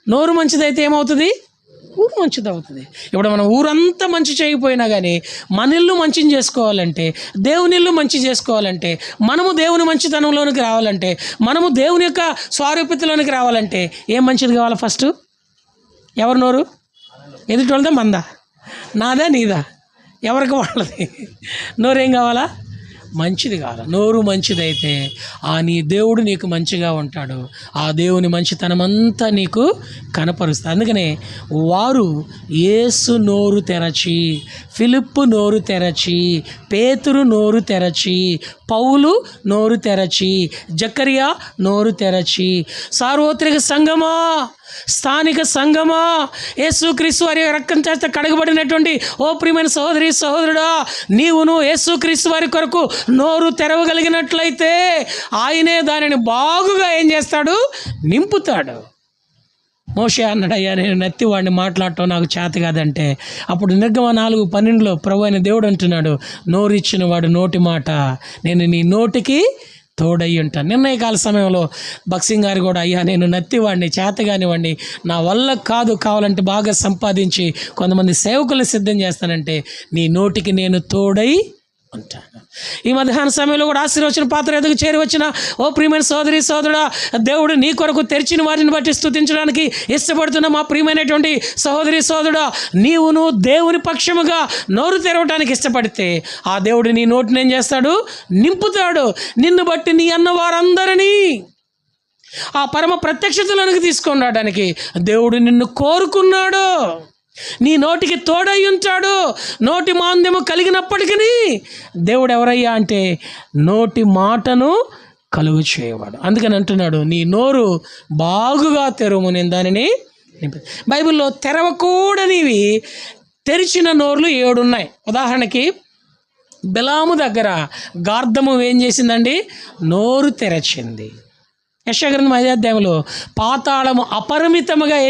నోరు మంచిదైతే ఏమవుతుంది? ఊరు మంచిది అవుతుంది. ఇప్పుడు మనం ఊరంతా మంచి చేయకపోయినా కానీ మన ఇల్లు మంచిని చేసుకోవాలంటే, దేవుని ఇల్లు మంచి చేసుకోవాలంటే, మనము దేవుని మంచితనంలోనికి రావాలంటే, మనము దేవుని యొక్క స్వారూప్యతలోనికి రావాలంటే ఏం మంచిది కావాలి? ఫస్ట్ ఎవరి నోరు? ఎదుటోళ్ళదా మందా? నాదా నీదా? ఎవరికి వాళ్ళది? నోరేం కావాలా? మంచిది కావాలి. నోరు మంచిదైతే నీ దేవుడు నీకు మంచిగా ఉంటాడు. ఆ దేవుని మంచితనం అంతా నీకు కనపరుస్తుంది. అందుకనే వారు యేసు నోరు తెరచి, ఫిలిప్పు నోరు తెరచి, పేతురు నోరు తెరచి, పౌలు నోరు తెరచి, జకరియా నోరు తెరచి, సార్వత్రిక సంఘమా, స్థానిక సంఘమా, యేసుక్రీస్తు వారి రక్తం చేత కడగబడినటువంటి ఓ ప్రియమైన సహోదరి సహోదరుడా, నీవును యేసుక్రీస్తు వారి కొరకు నోరు తెరవగలిగినట్లయితే ఆయనే దానిని బాగుగా ఏం చేస్తాడు? నింపుతాడు. మోషే అన్నాడు, అయ్యా నేను నెత్తివాడిని మాట్లాడటం నాకు చేత కాదంటే, అప్పుడు నిర్గమ 4:12 ప్రభు అయిన దేవుడు అంటున్నాడు, నోరిచ్చిన వాడు నోటి మాట నేను నీ నోటికి తోడై ఉంటాను. నిర్ణయకాల సమయంలో బక్సింగ్ గారు కూడా, అయ్యా నేను నత్తివాడిని, చేతగానివాడిని, నా వల్ల కాదు, కావాలంటే బాగా సంపాదించి కొంతమంది సేవకులను సిద్ధం చేస్తానంటే నీ నోటికి నేను తోడై ఉంటాను. ఈ మధ్యాహ్న సమయంలో కూడా ఆశీర్వచన పాత్ర ఎదుగు చేరి వచ్చిన ఓ ప్రియమైన సోదరి సోదరుడా, దేవుడు నీ కొరకు తెరిచిన వాటిని బట్టి స్తుతించడానికి ఇష్టపడుతున్న మా ప్రియమైనటువంటి సహోదరి సోదరుడా, నీవును దేవుని పక్షముగా నోరు తెరవడానికి ఇష్టపడితే ఆ దేవుడు నీ నోటిని ఏం చేస్తాడు? నింపుతాడు. నిన్ను బట్టి నీ అన్న వారందరినీ ఆ పరమ ప్రత్యక్షతలోనికి తీసుకొని రావడానికి దేవుడు నిన్ను కోరుకున్నాడు. నీ నోటికి తోడై ఉంటాడు. నోటి మాంద్యము కలిగినప్పటికీ దేవుడు ఎవరయ్యా అంటే నోటి మాటను కలుగు చేయవాడు. అందుకని అంటున్నాడు, నీ నోరు బాగుగా తెరుము, నేను దానిని బైబిల్లో తెరవకూడనివి తెరిచిన నోర్లు 7 ఉన్నాయి. ఉదాహరణకి బిలాము దగ్గర గార్ధము ఏం చేసిందండి? నోరు తెరచింది. యెషయా గ్రంథం 5వ అధ్యాయంలో పాతాళము అపరిమితముగా ఏం